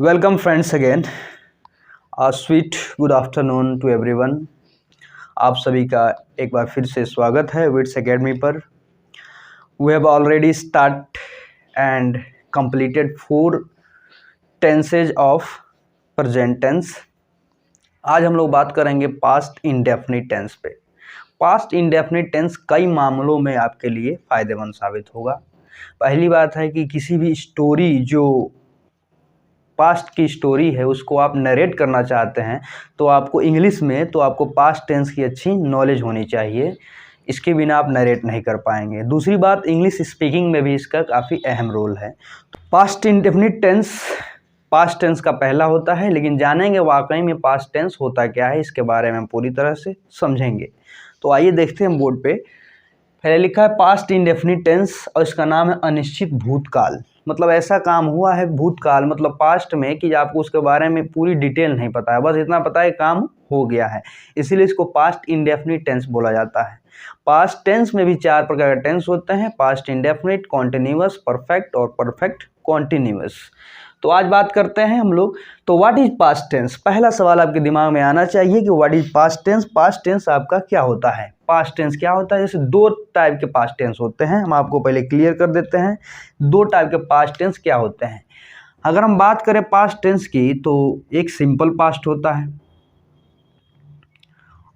Welcome friends again. A sweet good afternoon to everyone. आप सभी का एक बार फिर से स्वागत है विट्स एकेडमी पर. We have already start and completed 4 tenses of present tense. आज हम लोग बात करेंगे पास्ट इंडेफिनिट टेंस पे. पास्ट इंडेफिनिट टेंस कई मामलों में आपके लिए फ़ायदेमंद साबित होगा. पहली बात है कि किसी भी स्टोरी जो पास्ट की स्टोरी है उसको आप नरेट करना चाहते हैं तो आपको इंग्लिश में तो आपको पास्ट टेंस की अच्छी नॉलेज होनी चाहिए. इसके बिना आप नरेट नहीं कर पाएंगे. दूसरी बात, इंग्लिश स्पीकिंग में भी इसका काफ़ी अहम रोल है. Past indefinite tense past tense का पहला होता है, लेकिन जानेंगे वाकई में पास्ट टेंस होता क्या है, इसके बारे में हम पूरी तरह से समझेंगे. तो आइए देखते हैं बोर्ड पे. पहले लिखा है पास्ट इंडेफिनिट टेंस और इसका नाम है अनिश्चित भूतकाल. मतलब ऐसा काम हुआ है भूतकाल मतलब पास्ट में कि आपको उसके बारे में पूरी डिटेल नहीं पता है, बस इतना पता है काम हो गया है, इसीलिए इसको पास्ट इंडेफिनिट टेंस बोला जाता है. पास्ट टेंस में भी 4 प्रकार के टेंस होते हैं: पास्ट इंडेफिनिट, कॉन्टिन्यूअस, परफेक्ट और परफेक्ट कॉन्टिन्यूअस. तो आज बात करते हैं हम लोग. तो व्हाट इज पास्ट टेंस? पहला सवाल आपके दिमाग में आना चाहिए कि what is past tense. Past tense आपका क्या होता है? पास्ट टेंस क्या होता है? जैसे 2 टाइप के पास्ट टेंस होते हैं, हम आपको पहले क्लियर कर देते हैं 2 टाइप के पास्ट टेंस क्या होते हैं. अगर हम बात करें पास्ट टेंस की तो एक सिंपल पास्ट होता है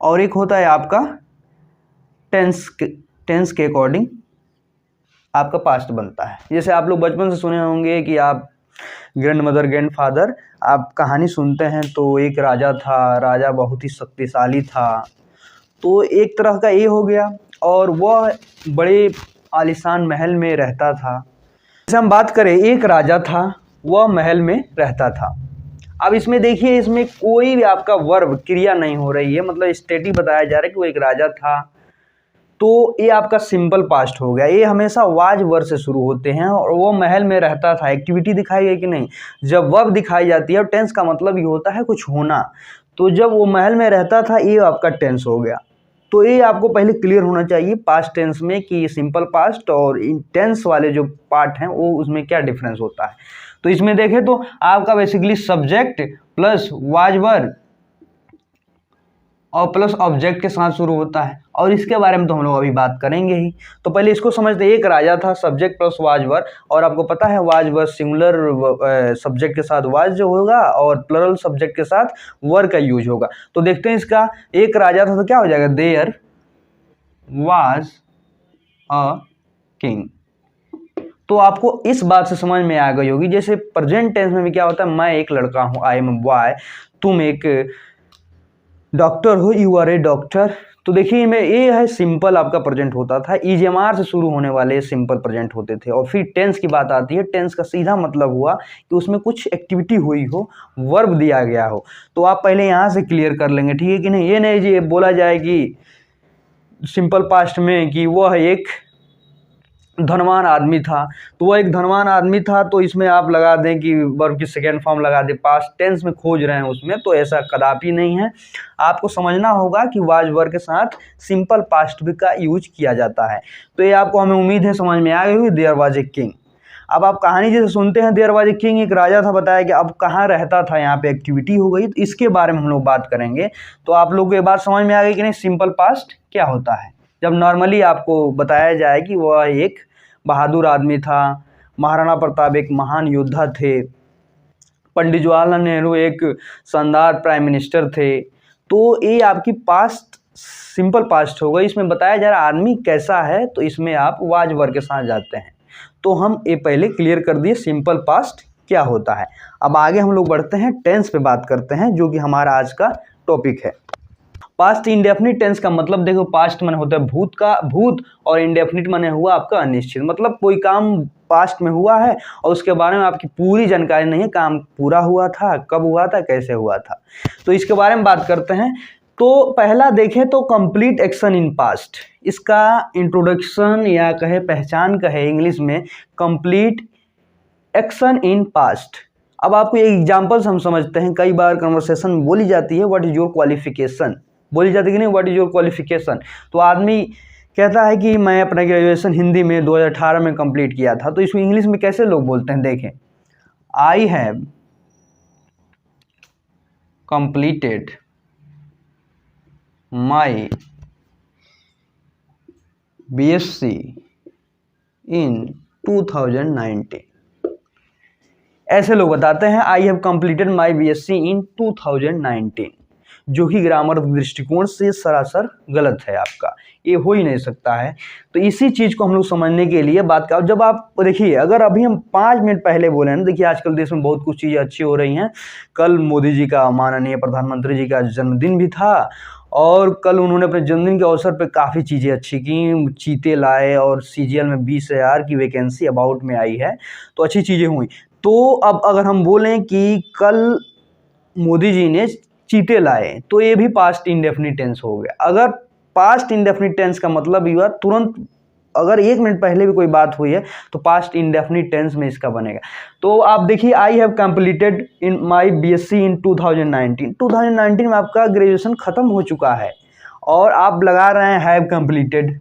और एक होता है आपका टेंस के अकॉर्डिंग आपका पास्ट बनता है. जैसे आप लोग बचपन से सुने होंगे कि आप ग्रैंड मदर ग्रैंड फादर आप कहानी सुनते हैं तो एक राजा था, राजा बहुत ही शक्तिशाली था, तो एक तरह का ये हो गया और वह बड़े आलीशान महल में रहता था. जैसे हम बात करें एक राजा था, वह महल में रहता था. अब इसमें देखिए, इसमें कोई भी आपका वर्ब क्रिया नहीं हो रही है, मतलब स्टेटिक बताया जा रहा है कि वो एक राजा था. तो ये आपका सिंपल पास्ट हो गया. ये हमेशा वाज वर्ब से शुरू होते हैं और वो महल में रहता था. एक्टिविटी दिखाई गई कि नहीं? जब वर्ब दिखाई जाती है, टेंस का मतलब ये होता है कुछ होना. तो जब वो महल में रहता था ये आपका टेंस हो गया. तो ये आपको पहले क्लियर होना चाहिए पास्ट टेंस में कि सिंपल पास्ट और टेंस वाले जो पार्ट हैं वो उसमें क्या डिफरेंस होता है. तो इसमें देखें तो आपका basically subject plus was verb और प्लस ऑब्जेक्ट के साथ शुरू होता है और इसके बारे में तो हम लोग अभी बात करेंगे ही. तो पहले इसको समझते हैं. एक राजा था, सब्जेक्ट प्लस वाज वर्ब, और आपको पता है वाज वर्ब सिंगुलर सब्जेक्ट के साथ वाज जो होगा और प्लरल सब्जेक्ट के साथ वर्ब का यूज होगा. तो देखते हैं इसका. एक राजा था तो क्या हो जाएगा? There was a king. तो आपको इस बात से समझ में आ गई होगी. जैसे प्रेजेंट टेंस में भी क्या होता है? मैं एक लड़का हूँ, आई एम अ बॉय. तुम एक डॉक्टर हो, यू आर ए डॉक्टर. तो देखिए मैं ये है सिंपल आपका प्रेजेंट होता था. ईजेमार से शुरू होने वाले सिंपल प्रेजेंट होते थे. और फिर टेंस की बात आती है. टेंस का सीधा मतलब हुआ कि उसमें कुछ एक्टिविटी हुई हो, वर्ब दिया गया हो. तो आप पहले यहाँ से क्लियर कर लेंगे, ठीक है कि नहीं? ये नहीं जी बोला जाए कि सिंपल पास्ट में कि वह एक धनवान आदमी था, तो वह एक धनवान आदमी था, तो इसमें आप लगा दें कि वर्ब की सेकेंड फॉर्म लगा दें, पास्ट टेंस में खोज रहे हैं उसमें. तो ऐसा कदापि नहीं है. आपको समझना होगा कि वाज वर्ब के साथ सिंपल पास्ट भी का यूज किया जाता है. तो ये आपको हमें उम्मीद है समझ में आ गई होगी. There was a king. अब आप कहानी जैसे सुनते हैं देयर वाज ए किंग, एक राजा था, बताया कि अब कहाँ रहता था, यहाँ पे एक्टिविटी हो गई. तो इसके बारे में हम लोग बात करेंगे. तो आप लोगों को ये बात समझ में आ गई कि नहीं सिंपल पास्ट क्या होता है. जब नॉर्मली आपको बताया जाए कि वह एक बहादुर आदमी था, महाराणा प्रताप एक महान योद्धा थे, पंडित जवाहरलाल नेहरू एक शानदार प्राइम मिनिस्टर थे. तो ये आपकी पास्ट सिंपल पास्ट हो गई. इसमें बताया जा रहा है आदमी कैसा है, तो इसमें आप वाज वर्ब के साथ जाते हैं. तो हम ये पहले क्लियर कर दिए सिंपल पास्ट क्या होता है. अब आगे हम लोग बढ़ते हैं, टेंस पे बात करते हैं जो कि हमारा आज का टॉपिक है. पास्ट इंडेफिनिट टेंस का मतलब देखो, पास्ट माने होता है भूत और इंडेफिनिट माने हुआ आपका अनिश्चित. मतलब कोई काम पास्ट में हुआ है और उसके बारे में आपकी पूरी जानकारी नहीं है, काम पूरा हुआ था, कब हुआ था, कैसे हुआ था. तो इसके बारे में बात करते हैं. तो पहला देखें तो कंप्लीट एक्शन इन पास्ट. इसका इंट्रोडक्शन या कहे पहचान कहे इंग्लिश में कंप्लीट एक्शन इन पास्ट. अब आपको एक एग्जाम्पल्स हम समझते हैं. कई बार कन्वर्सेशन में बोली जाती है व्हाट इज योर क्वालिफिकेशन, बोली जाती है कि नहीं व्हाट इज योर क्वालिफिकेशन. तो आदमी कहता है कि मैं अपना ग्रेजुएशन हिंदी में 2018 में कंप्लीट किया था. तो इसको इंग्लिश में कैसे लोग बोलते हैं? देखें, I have completed my BSc in 2019। ऐसे लोग बताते हैं I have completed my BSc इन 2019, जो कि ग्रामर दृष्टिकोण से सरासर गलत है आपका, ये हो ही नहीं सकता है। तो इसी चीज़ को हम लोग समझने के लिए बात कर, जब आप देखिए अगर अभी हम 5 मिनट पहले बोले ना, देखिए आजकल देश में बहुत कुछ चीज़ें अच्छी हो रही हैं। कल मोदी जी का, माननीय प्रधानमंत्री जी का जन्मदिन भी था और कल उन्होंने अपने जन्मदिन के अवसर पर काफ़ी चीज़ें अच्छी की, चीते लाए और CGL में 20,000 की वैकेंसी अबाउट में आई है, तो अच्छी चीज़ें हुई। तो अब अगर हम बोलें कि कल मोदी जी ने चीते लाए, तो ये भी पास्ट इंडेफिनिट टेंस हो गया। अगर पास्ट इंडेफिनिट टेंस का मतलब हुआ तुरंत, अगर 1 मिनट पहले भी कोई बात हुई है तो पास्ट इंडेफिनिट टेंस में इसका बनेगा। तो आप देखिए I have completed in my BSc इन 2019 में आपका ग्रेजुएशन खत्म हो चुका है और आप लगा रहे हैं हैव कंप्लीटेड,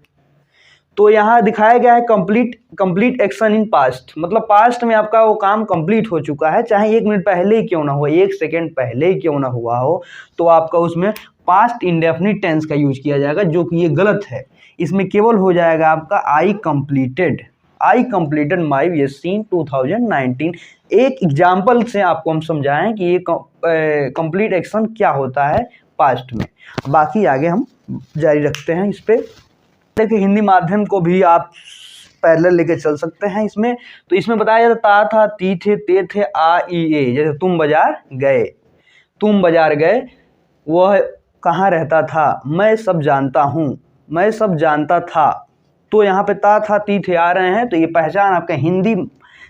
तो यहाँ दिखाया गया है कंप्लीट एक्शन इन पास्ट, मतलब पास्ट में आपका वो काम कंप्लीट हो चुका है, चाहे 1 मिनट पहले ही क्यों ना हो, 1 सेकेंड पहले ही क्यों ना हुआ हो, तो आपका उसमें पास्ट इंडेफिनिट टेंस का यूज किया जाएगा, जो कि ये गलत है। इसमें केवल हो जाएगा आपका आई कंप्लीटेड माई BSc इन 2019। एक एग्जाम्पल से आपको हम समझाएं कि ये कंप्लीट एक्शन क्या होता है पास्ट में। बाकी आगे हम जारी रखते हैं इस पे। देखिए हिंदी माध्यम को भी आप पैरेलल लेके चल सकते हैं इसमें। तो इसमें बताया जाता था ती थे, ते थे, आ ई ए। जैसे तुम बाजार गए, वह कहाँ रहता था, मैं सब जानता था। तो यहाँ पे ता था, ती थे आ रहे हैं, तो ये पहचान आपका हिंदी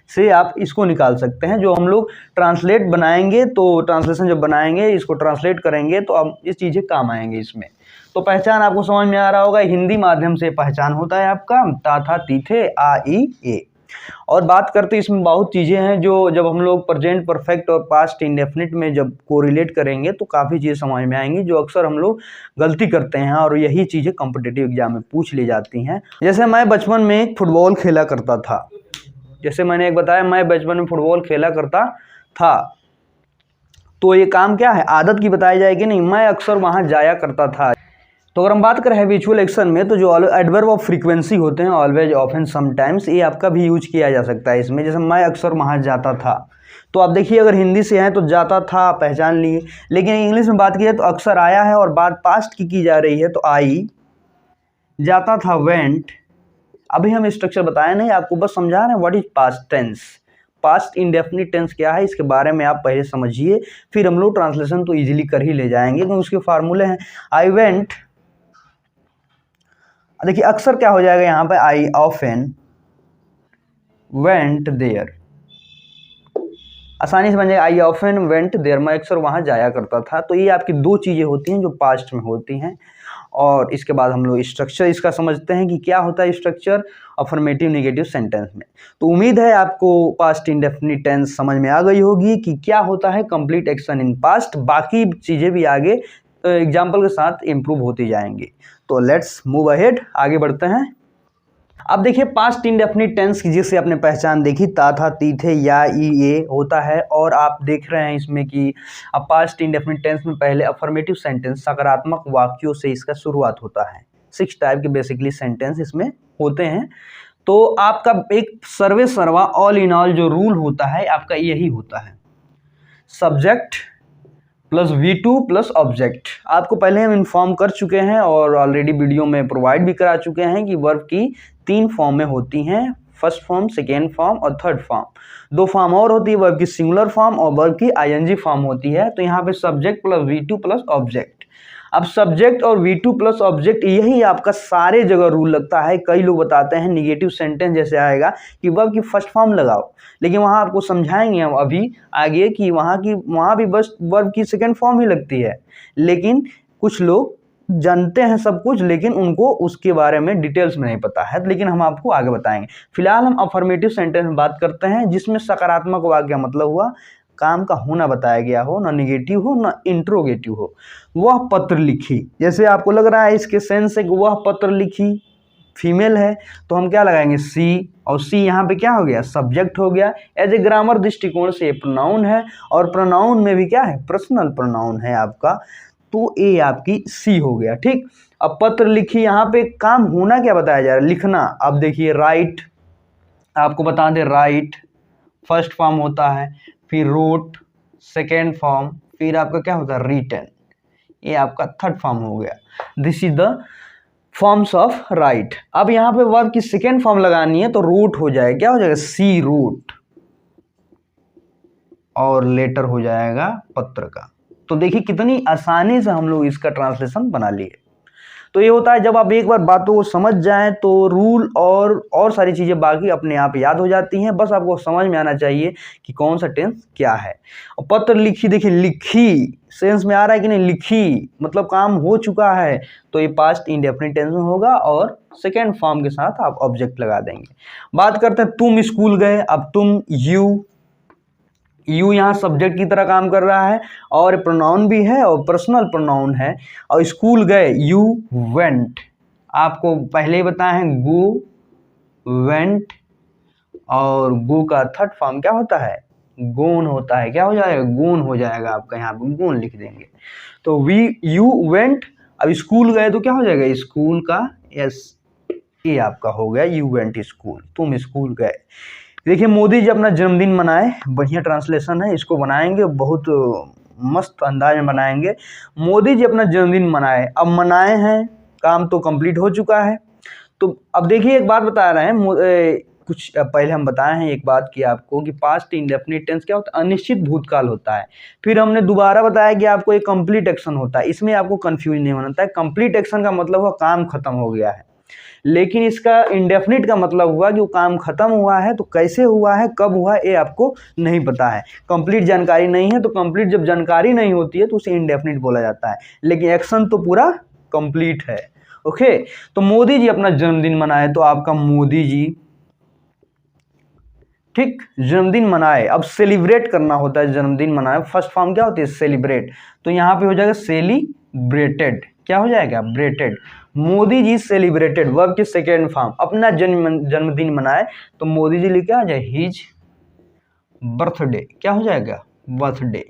से आप इसको निकाल सकते हैं। जो हम लोग ट्रांसलेट बनाएंगे, तो ट्रांसलेशन जब बनाएंगे, इसको ट्रांसलेट करेंगे, तो अब ये चीज़ें काम आएंगे इसमें। तो पहचान आपको समझ में आ रहा होगा, हिंदी माध्यम से पहचान होता है आपका ता था, ती थे, आ ई ए। और बात करते इसमें बहुत चीज़ें हैं जो जब हम लोग प्रेजेंट परफेक्ट और पास्ट इंडेफिनिट में जब कोरिलेट करेंगे तो काफ़ी चीज़ें समझ में आएंगी, जो अक्सर हम लोग गलती करते हैं और यही चीज़ें कॉम्पिटिटिव एग्जाम में पूछ ली जाती हैं। जैसे मैं बचपन में फुटबॉल खेला करता था, जैसे मैंने एक बताया मैं बचपन में फुटबॉल खेला करता था, तो ये काम क्या है, आदत की बताई जाएगी नहीं, मैं अक्सर वहाँ जाया करता था। तो अगर हम बात करें हैबिचुअल एक्शन में, तो जो एडवर्ब ऑफ फ्रीक्वेंसी होते हैं, ऑलवेज, ऑफन, समटाइम्स, ये आपका भी यूज किया जा सकता है इसमें। जैसे मैं अक्सर वहाँ जाता था, तो आप देखिए अगर हिंदी से है तो जाता था पहचान लिए, लेकिन इंग्लिश में बात की है तो अक्सर आया है और बात पास्ट की जा रही है, तो आई, जाता था वेंट। अभी हम स्ट्रक्चर बताए नहीं, आपको बस समझा रहे हैं what is past tense. Past indefinite tense क्या है इसके बारे में आप पहले समझिए, फिर हम लोग ट्रांसलेशन तो इजीली कर ही ले जाएंगे क्योंकि उसके फार्मूले हैं। आई वेंट, देखिए अक्सर क्या हो जाएगा यहाँ पे, आई ऑफन वेंट देयर, आसानी से बन जाएगा आई ऑफन वेंट देयर, मैं अक्सर वहाँ जाया करता था। तो ये आपकी दो चीज़ें होती हैं जो पास्ट में होती हैं। और इसके बाद हम लोग स्ट्रक्चर इसका समझते हैं कि क्या होता है स्ट्रक्चर अफर्मेटिव नेगेटिव सेंटेंस में। तो उम्मीद है आपको पास्ट इंडेफिनिट टेंस समझ में आ गई होगी कि क्या होता है कंप्लीट एक्शन इन पास्ट। बाकी चीज़ें भी आगे एग्जाम्पल के साथ इम्प्रूव होती जाएंगी। तो लेट्स मूव अहेड, आगे बढ़ते हैं। अब देखिए पास्ट इंडेफिनिट टेंस की जिससे आपने पहचान देखी, ता था, ती थे, या, ई, ए होता है। और आप देख रहे हैं इसमें कि अब पास्ट इंडेफिनिट टेंस में पहले अफर्मेटिव सेंटेंस सकारात्मक वाक्यों से इसका शुरुआत होता है। 6 टाइप के बेसिकली सेंटेंस इसमें होते हैं। तो आपका एक सर्वे सर्वा ऑल इन ऑल जो रूल होता है आपका यही होता है, subject plus V2 plus object. आपको पहले हम इन्फॉर्म कर चुके हैं और ऑलरेडी वीडियो में प्रोवाइड भी करा चुके हैं कि वर्ब की 3 फॉर्म में होती हैं, फर्स्ट फॉर्म, सेकेंड फॉर्म और थर्ड फॉर्म। 2 फॉर्म और होती है, वर्ब की सिंगुलर फॉर्म और वर्ब की ING फॉर्म होती है। तो यहाँ पे subject plus V2 plus object. अब सब्जेक्ट और V2 प्लस ऑब्जेक्ट यही आपका सारे जगह रूल लगता है। कई लोग बताते हैं निगेटिव सेंटेंस जैसे आएगा कि वर्ब की फर्स्ट फॉर्म लगाओ, लेकिन वहाँ आपको समझाएंगे हम अभी आगे कि वहाँ भी बस वर्ब की सेकेंड फॉर्म ही लगती है। लेकिन कुछ लोग जानते हैं सब कुछ, लेकिन उनको उसके बारे में डिटेल्स में नहीं पता है, लेकिन हम आपको आगे बताएंगे। फिलहाल हम अफर्मेटिव सेंटेंस में बात करते हैं, जिसमें सकारात्मक वाक्य मतलब हुआ काम का होना बताया गया हो, ना निगेटिव हो ना इंट्रोगेटिव हो। वह पत्र लिखी, जैसे आपको लग रहा है इसके सेंस है कि वह पत्र लिखी, फीमेल है तो हम क्या लगाएंगे सी, और सी यहाँ पे क्या हो गया सब्जेक्ट हो गया। एज ए ग्रामर दृष्टिकोण से प्रोनाउन है और प्रोनाउन में भी क्या है पर्सनल प्रोनाउन है आपका, तो ए आपकी सी हो गया। ठीक, अब पत्र लिखिए, यहाँ पे काम होना क्या बताया जा रहा है लिखना। अब देखिए राइट, आपको बता दें राइट फर्स्ट फॉर्म होता है, फिर रोट सेकेंड फॉर्म, फिर आपका क्या होता है रिटन, ये आपका थर्ड फॉर्म हो गया। This is the forms of right. अब यहाँ पे वर्ब की सेकेंड फॉर्म लगानी है तो रूट हो जाएगा, क्या हो जाएगा सी रूट, और लेटर हो जाएगा पत्र का। तो देखिए कितनी आसानी से हम लोग इसका ट्रांसलेशन बना लिए। तो ये होता है जब आप एक बार बातों को समझ जाएं तो रूल और सारी चीज़ें बाकी अपने आप याद हो जाती हैं। बस आपको समझ में आना चाहिए कि कौन सा टेंस क्या है। और पत्र लिखी, देखिए लिखी सेंस में आ रहा है कि नहीं, लिखी मतलब काम हो चुका है, तो ये पास्ट इंडेफिनिट टेंस में होगा और सेकेंड फॉर्म के साथ आप ऑब्जेक्ट लगा देंगे। बात करते हैं तुम स्कूल गए। अब तुम यू यहाँ सब्जेक्ट की तरह काम कर रहा है और प्रोनाउन भी है और पर्सनल प्रोनाउन है। और स्कूल गए यू वेंट, आपको पहले ही बताए हैं गो वेंट, और गो का थर्ड फॉर्म क्या होता है गोन होता है। क्या हो जाएगा गोन हो जाएगा आपका, यहाँ पे गोन लिख देंगे। तो यू वेंट, अब स्कूल गए तो क्या हो जाएगा स्कूल का एस, ये आपका हो गया यू वेंट स्कूल, तुम स्कूल गए। देखिए मोदी जी अपना जन्मदिन मनाए, बढ़िया ट्रांसलेशन है, इसको बनाएंगे बहुत मस्त अंदाज में बनाएंगे। मोदी जी अपना जन्मदिन मनाए, अब मनाए हैं काम तो कंप्लीट हो चुका है। तो अब देखिए एक बात बता रहे हैं, कुछ पहले हम बताए हैं एक बात की आपको कि पास्ट इंडेफिनिट टेंस क्या होता है अनिश्चित भूतकाल होता है। फिर हमने दोबारा बताया कि आपको एक कंप्लीट एक्शन होता है, इसमें आपको कंफ्यूज नहीं होना है। कंप्लीट एक्शन का मतलब हुआ काम खत्म हो गया है, लेकिन इसका इंडेफिनिट का मतलब हुआ कि वो काम खत्म हुआ है, तो कैसे हुआ है कब हुआ है ये आपको नहीं पता है, कंप्लीट जानकारी नहीं है। तो कंप्लीट जब जानकारी नहीं होती है तो उसे इंडेफिनिट बोला जाता है, लेकिन एक्शन तो पूरा कंप्लीट है। ओके, तो मोदी जी अपना जन्मदिन मनाए, तो आपका मोदी जी ठीक जन्मदिन मनाए। अब सेलिब्रेट करना होता है, जन्मदिन मनाए फर्स्ट फॉर्म क्या होती है सेलिब्रेट, तो यहाँ पे हो जाएगा सेलिब्रेटेड, क्या हो जाएगा ब्रेटेड। मोदी जी सेलिब्रेटेड वर्ब की सेकेंड फॉर्म, अपना जन्मदिन मनाए, तो मोदी जी लिखे आ जाए हिज बर्थडे, क्या हो जाएगा बर्थडे।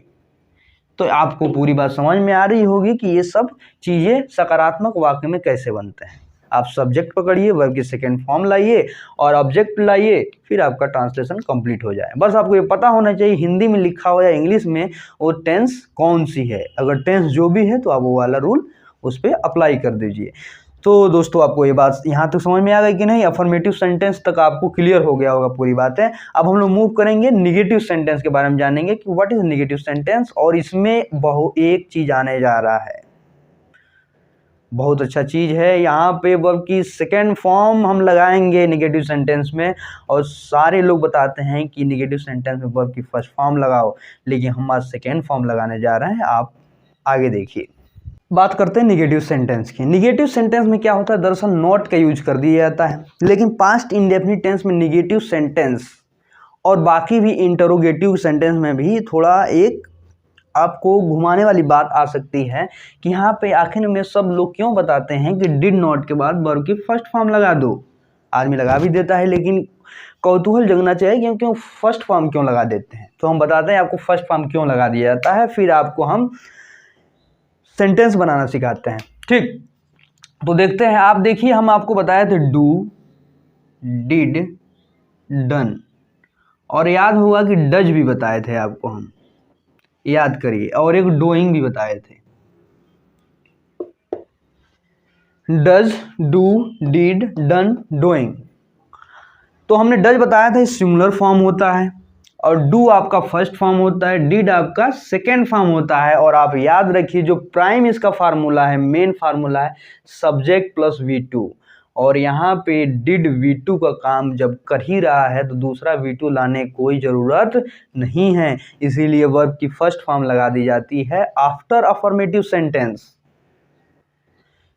तो आपको पूरी बात समझ में आ रही होगी कि ये सब चीजें सकारात्मक वाक्य में कैसे बनते हैं। आप सब्जेक्ट पकड़िए, वर्ब की सेकेंड फॉर्म लाइए और ऑब्जेक्ट लाइए, फिर आपका ट्रांसलेशन कंप्लीट हो जाए। बस आपको ये पता होना चाहिए हिंदी में लिखा हो या इंग्लिश में वो टेंस कौन सी है। अगर टेंस जो भी है तो आप वो वाला रूल उस पर अप्लाई कर दीजिए। तो दोस्तों आपको ये बात यहाँ तक समझ में आ गई कि नहीं, अफर्मेटिव सेंटेंस तक आपको क्लियर हो गया होगा पूरी बातें। अब हम लोग मूव करेंगे निगेटिव सेंटेंस के बारे में जानेंगे कि व्हाट इज निगेटिव सेंटेंस, और इसमें एक चीज आने जा रहा है, बहुत अच्छा चीज है। यहाँ पे वर्ब की सेकेंड फॉर्म हम लगाएंगे निगेटिव सेंटेंस में, और सारे लोग बताते हैं कि निगेटिव सेंटेंस में वर्ब की फर्स्ट फॉर्म लगाओ, लेकिन हम आज सेकेंड फॉर्म लगाने जा रहे हैं। आप आगे देखिए, बात करते हैं निगेटिव सेंटेंस की। निगेटिव सेंटेंस में क्या होता है, दरअसल नॉट का यूज कर दिया जाता है, लेकिन पास्ट इंडेफिनिट टेंस में निगेटिव सेंटेंस और बाकी भी इंटरोगेटिव सेंटेंस में भी थोड़ा एक आपको घुमाने वाली बात आ सकती है कि यहाँ पे आखिर में सब लोग क्यों बताते हैं कि डिड नॉट के बाद वर्ब की फर्स्ट फॉर्म लगा दो। आदमी लगा भी देता है, लेकिन कौतूहल जगना चाहिए क्योंकि फर्स्ट फॉर्म क्यों लगा देते हैं। तो हम बताते हैं आपको फर्स्ट फॉर्म क्यों लगा दिया जाता है, फिर आपको हम सेंटेंस बनाना सिखाते हैं। ठीक, तो देखते हैं। आप देखिए हम आपको बताए थे डू, डिड, डन, और याद होगा कि डज भी बताए थे आपको, हम याद करिए, और एक डूइंग भी बताए थे। Does, do, did, done, doing. तो हमने डज बताया था सिंगुलर फॉर्म होता है, और डू आपका फर्स्ट फॉर्म होता है, डिड आपका सेकेंड फॉर्म होता है। और आप याद रखिए जो प्राइम इसका फार्मूला है, मेन फार्मूला है सब्जेक्ट प्लस V2, और यहाँ पे डिड V2 का काम जब कर ही रहा है तो दूसरा V2 लाने कोई ज़रूरत नहीं है, इसीलिए वर्ब की फर्स्ट फॉर्म लगा दी जाती है आफ्टर अफर्मेटिव सेंटेंस।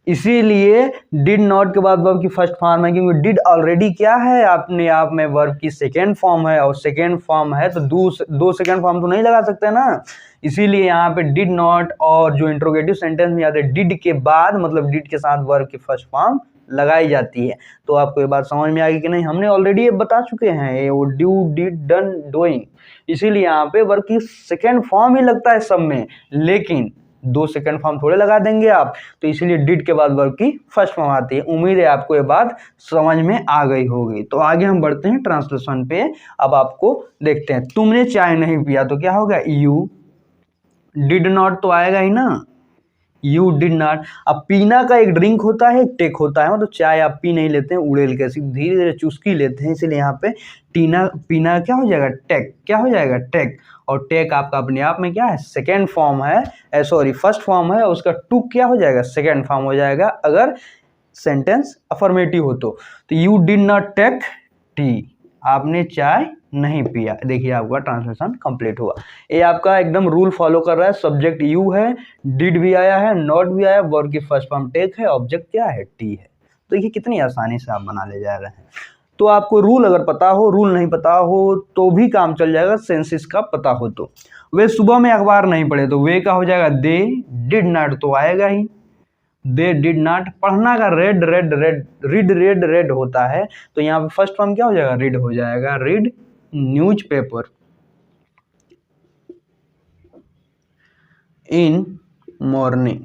इसीलिए डिड नॉट के बाद वर्ब की फर्स्ट फॉर्म है, क्योंकि डिड ऑलरेडी क्या है अपने आप में वर्ब की सेकेंड फॉर्म है, और सेकेंड फॉर्म है तो दो सेकेंड फॉर्म तो नहीं लगा सकते ना, इसीलिए यहाँ पे डिड नॉट, और जो इंट्रोगेटिव सेंटेंस में आते हैं डिड के बाद मतलब डिड के साथ वर्ब की फर्स्ट फॉर्म लगाई जाती है। तो आपको ये बात समझ में आ गई कि नहीं? हमने ऑलरेडी ये बता चुके हैं, ये वो डू, डिड, डन, डूइंग, इसीलिए यहाँ पे वर्ब की सेकेंड फॉर्म ही लगता है सब में, लेकिन 2 सेकंड फॉर्म थोड़े लगा देंगे आप, तो इसीलिए डिड के बाद वर्ब की फर्स्ट फॉर्म आती है। उम्मीद है आपको ये बात समझ में आ गई होगी। तो आगे हम बढ़ते हैं ट्रांसलेशन पे। अब आपको देखते हैं, तुमने चाय नहीं पिया तो क्या होगा? यू डिड नॉट तो आएगा ही ना, यू डिड नॉट। अब पीना का एक ड्रिंक होता है, एक टेक होता है, मतलब चाय आप पी नहीं लेते हैं उड़ेल के, धीरे धीरे चुस्की लेते हैं, इसलिए यहाँ पे पीना क्या हो जाएगा? टेक। क्या हो जाएगा? टेक। और टेक आपका अपने आप में क्या है? सेकेंड फॉर्म है, सॉरी फर्स्ट फॉर्म है, उसका टू क्या हो जाएगा? सेकेंड फॉर्म हो जाएगा, अगर सेंटेंस अफर्मेटिव हो तो you did not take tea, आपने चाय नहीं पिया। देखिए आपका ट्रांसलेशन कंप्लीट हुआ। ये आपका एकदम रूल फॉलो कर रहा है। सब्जेक्ट यू है, डिड भी आया है, नॉट भी आया, वर्ब की फर्स्ट फॉर्म टेक है, ऑब्जेक्ट क्या है? टी है। तो देखिए कितनी आसानी से आप बना ले जा रहे हैं। तो आपको रूल अगर पता हो, रूल नहीं पता हो तो भी काम चल जाएगा, सेंसेस का पता हो तो। वे सुबह में अखबार नहीं पढ़े तो वे का हो जाएगा? दे डिड नॉट तो आएगा ही, दे डिड नॉट। पढ़ना का red red red, read red red होता है, तो यहाँ पे फर्स्ट फॉर्म क्या हो जाएगा? रीड हो जाएगा, read news paper in morning.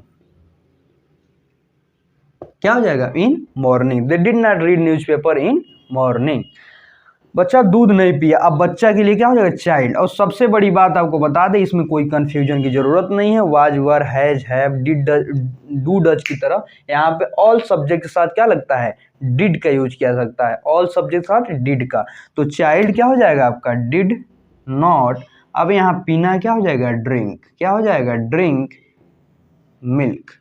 क्या हो जाएगा? In morning. They did not read news paper in morning. बच्चा दूध नहीं पिया, अब बच्चा के लिए क्या हो जाएगा? चाइल्ड। और सबसे बड़ी बात आपको बता दें, इसमें कोई कंफ्यूजन की जरूरत नहीं है। Was, were, has, have, did, do, does की तरह यहाँ पे ऑल सब्जेक्ट के साथ क्या लगता है? डिड का यूज किया सकता है, ऑल सब्जेक्ट के साथ डिड का। तो चाइल्ड क्या हो जाएगा आपका? Did not. अब यहाँ पीना क्या हो जाएगा? ड्रिंक। क्या हो जाएगा? Drink milk.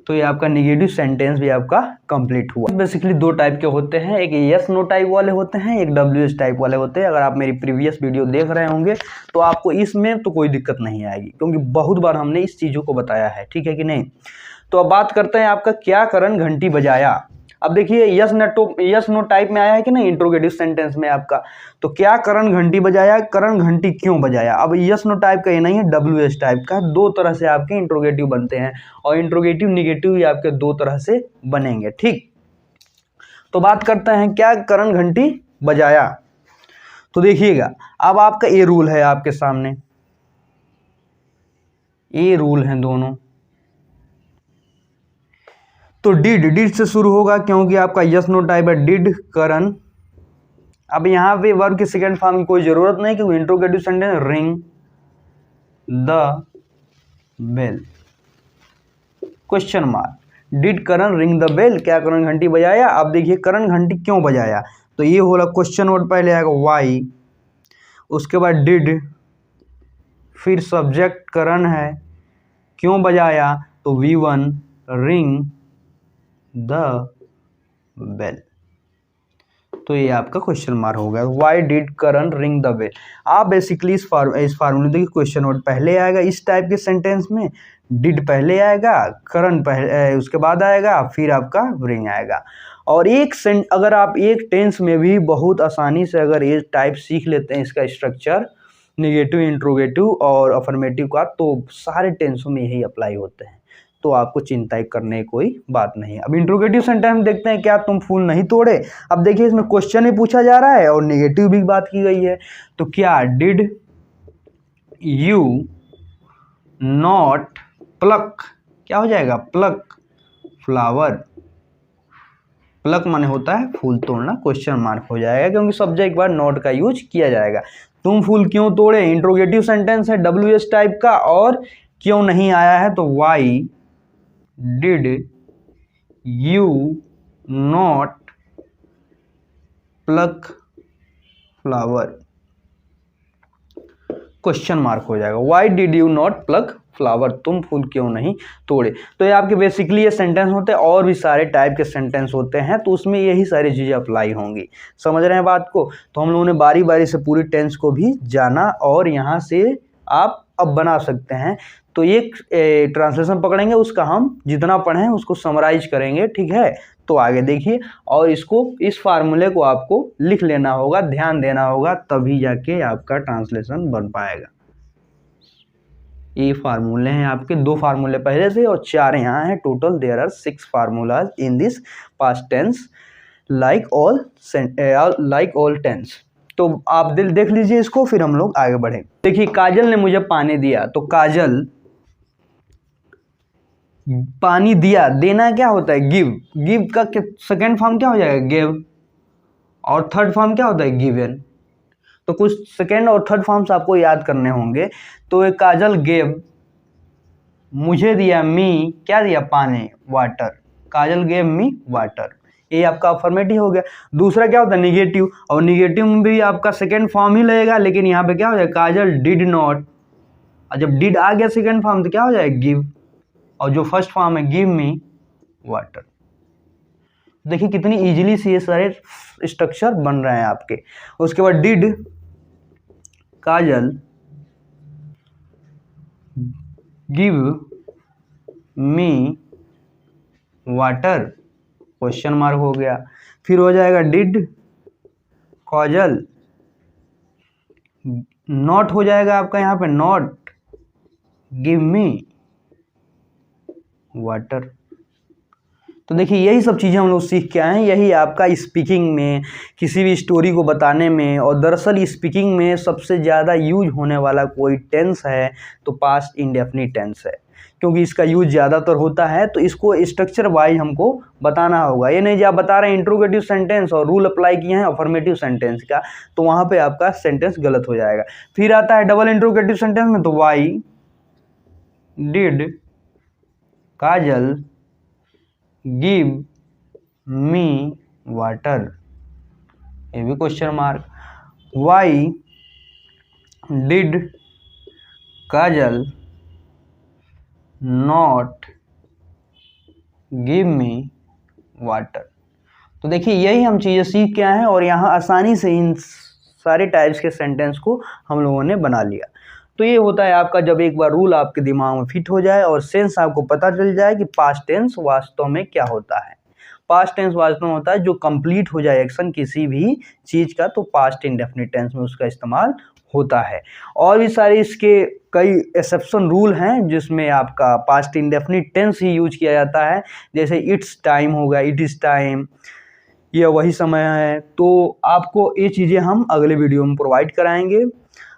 तो ये आपका निगेटिव सेंटेंस भी आपका कंप्लीट हुआ। बेसिकली 2 टाइप के होते हैं, एक यस नो टाइप वाले होते हैं, एक डब्ल्यूएस टाइप वाले होते हैं। अगर आप मेरी प्रीवियस वीडियो देख रहे होंगे तो आपको इसमें तो कोई दिक्कत नहीं आएगी, क्योंकि बहुत बार हमने इस चीज़ों को बताया है, ठीक है कि नहीं? तो अब बात करते हैं आपका क्या करण घंटी बजाया। अब देखिए यस नो टाइप में आया है कि नहीं इंट्रोगेटिव सेंटेंस में आपका। तो क्या करण घंटी बजाया, करण घंटी क्यों बजाया। अब यस नो टाइप का ये नहीं है, डब्ल्यूएस टाइप का। 2 तरह से आपके इंट्रोगेटिव बनते हैं, और इंट्रोगेटिव निगेटिव ही आपके 2 तरह से बनेंगे, ठीक। तो बात करते हैं क्या करण घंटी बजाया। तो देखिएगा अब आपका ये रूल है आपके सामने, ये रूल हैं दोनों। तो डिड से शुरू होगा, क्योंकि आपका यस नो टाइप है, डिड करण। अब यहाँ पे वर्ब की सेकेंड फॉर्म की कोई जरूरत नहीं, क्योंकि interrogative sentence ring the bell, question mark. Did Karan ring the bell, क्या करण घंटी बजाया। अब देखिए करण घंटी क्यों बजाया, तो ये होला क्वेश्चन वर्ड पहले आएगा वाई, उसके बाद डिड, फिर सब्जेक्ट करण है, क्यों बजाया तो V1 रिंग द बेल। तो ये आपका क्वेश्चन मार्क हो गया, why did Karan ring the bell. आप बेसिकली इस फार्मूले देखिए क्वेश्चन वर्ड पहले आएगा, इस टाइप के सेंटेंस में डिड पहले आएगा, करण पहले उसके बाद आएगा, फिर आपका रिंग आएगा। और अगर आप एक टेंस में भी बहुत आसानी से अगर ये टाइप सीख लेते हैं, इसका स्ट्रक्चर निगेटिव, इंट्रोगेटिव और अफर्मेटिव का, तो सारे टेंसों में यही अप्लाई होते हैं। तो आपको चिंता करने की कोई बात नहीं है। अब इंट्रोगेटिव सेंटेंस देखते हैं, क्या तुम फूल नहीं तोड़े। अब देखिए इसमें क्वेश्चन भी पूछा जा रहा है और निगेटिव भी बात की गई है। तो क्या डिड यू नॉट प्लक, क्या हो जाएगा प्लक फ्लावर। प्लक माने होता है फूल तोड़ना, क्वेश्चन मार्क हो जाएगा क्योंकि सब्जेक्ट बार नॉट का यूज किया जाएगा। तुम फूल क्यों तोड़े, इंट्रोगेटिव सेंटेंस है डब्ल्यूएस टाइप का, और क्यों नहीं आया है तो why did you not plug flower, question mark हो जाएगा। Why did you not plug flower, तुम फूल क्यों नहीं तोड़े। तो ये आपके बेसिकली ये सेंटेंस होते हैं, और भी सारे टाइप के सेंटेंस होते हैं, तो उसमें यही सारी चीज़ें अप्लाई होंगी। समझ रहे हैं बात को। तो हम लोगों ने बारी बारी से पूरी टेंस को भी जाना, और यहाँ से आप अब बना सकते हैं। तो एक ट्रांसलेशन पकड़ेंगे, उसका हम जितना पढ़ें उसको समराइज करेंगे, ठीक है। तो आगे देखिए, और इस फार्मूले को आपको लिख लेना होगा, ध्यान देना होगा, तभी जाके आपका ट्रांसलेशन बन पाएगा। ये फार्मूले हैं आपके, 2 फार्मूले पहले से और 4 यहाँ हैं total. There are 6 formulas in this past tense like all tense. तो आप दिल देख लीजिए इसको, फिर हम लोग आगे बढ़े। देखिए, काजल ने मुझे पानी दिया, तो काजल पानी दिया, देना क्या होता है? गिव। गिव का सेकेंड फॉर्म क्या हो जाएगा? गिव। और थर्ड फॉर्म क्या होता है? गिवन। तो कुछ सेकेंड और थर्ड फॉर्म्स आपको याद करने होंगे। तो एक काजल गेव, मुझे दिया, मी क्या दिया? पानी, वाटर। काजल गेव मी वाटर, ये आपका अफर्मेटिव हो गया। दूसरा क्या होता है? निगेटिव। और निगेटिव में भी आपका सेकेंड फॉर्म ही लगेगा, लेकिन यहाँ पे क्या हो जाएगा? काजल डिड नॉट। और जब डिड आ गया सेकेंड फॉर्म तो क्या हो जाएगा? गिव। और जो फर्स्ट फॉर्म है गिव मी वाटर। देखिए कितनी इजीली से ये सारे स्ट्रक्चर बन रहे हैं आपके। उसके बाद did Kajal give me water, question mark हो गया। फिर हो जाएगा डिड काजल नॉट, हो जाएगा आपका यहाँ पे नॉट गिव मी वाटर। तो देखिए यही सब चीज़ें हम लोग सीख के आए हैं। यही आपका स्पीकिंग में, किसी भी स्टोरी को बताने में, और दरअसल स्पीकिंग में सबसे ज़्यादा यूज होने वाला कोई टेंस है तो पास्ट इंडेफिनिट टेंस है, क्योंकि इसका यूज ज़्यादातर होता है। तो इसको स्ट्रक्चर वाइज हमको बताना होगा। ये नहीं कि आप बता रहे हैं इंट्रोगेटिव सेंटेंस और रूल अप्लाई किए हैं अफर्मेटिव सेंटेंस का, तो वहाँ पे आपका सेंटेंस गलत हो जाएगा। फिर आता है डबल इंट्रोगेटिव सेंटेंस में, तो why did Kajal give me water, ये भी question mark. Why did Kajal not give me water. तो देखिए यही हम चीज़ें सीख के आए हैं, और यहाँ आसानी से इन सारे टाइप्स के सेंटेंस को हम लोगों ने बना लिया। तो ये होता है आपका, जब एक बार रूल आपके दिमाग में फिट हो जाए और सेंस आपको पता चल जाए कि पास्ट टेंस वास्तव में क्या होता है। पास्ट टेंस वास्तव में होता है जो कंप्लीट हो जाए एक्शन किसी भी चीज़ का, तो पास्ट इंडेफिनिट टेंस में उसका इस्तेमाल होता है। और भी सारे इसके कई एक्सेप्शन रूल हैं जिसमें आपका पास्ट इंडेफिनिट टेंस ही यूज किया जाता है। जैसे इट्स टाइम हो गया, इट इज़ टाइम, यह वही समय है। तो आपको ये चीज़ें हम अगले वीडियो में प्रोवाइड कराएंगे।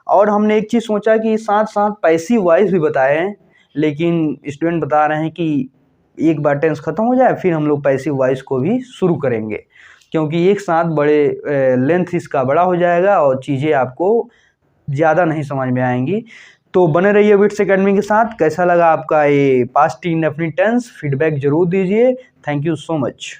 और हमने एक चीज़ सोचा कि साथ साथ पैसिव वॉइस भी बताए हैं, लेकिन स्टूडेंट बता रहे हैं कि एक बार टेंस खत्म हो जाए फिर हम लोग पैसिव वॉइस को भी शुरू करेंगे, क्योंकि एक साथ बड़े लेंथ इसका बड़ा हो जाएगा और चीज़ें आपको ज़्यादा नहीं समझ में आएंगी। तो बने रहिए विट्स एकेडमी के साथ। कैसा लगा आपका ये पास्ट इंडेफिनिट टेंस? फीडबैक जरूर दीजिए। Thank you so much.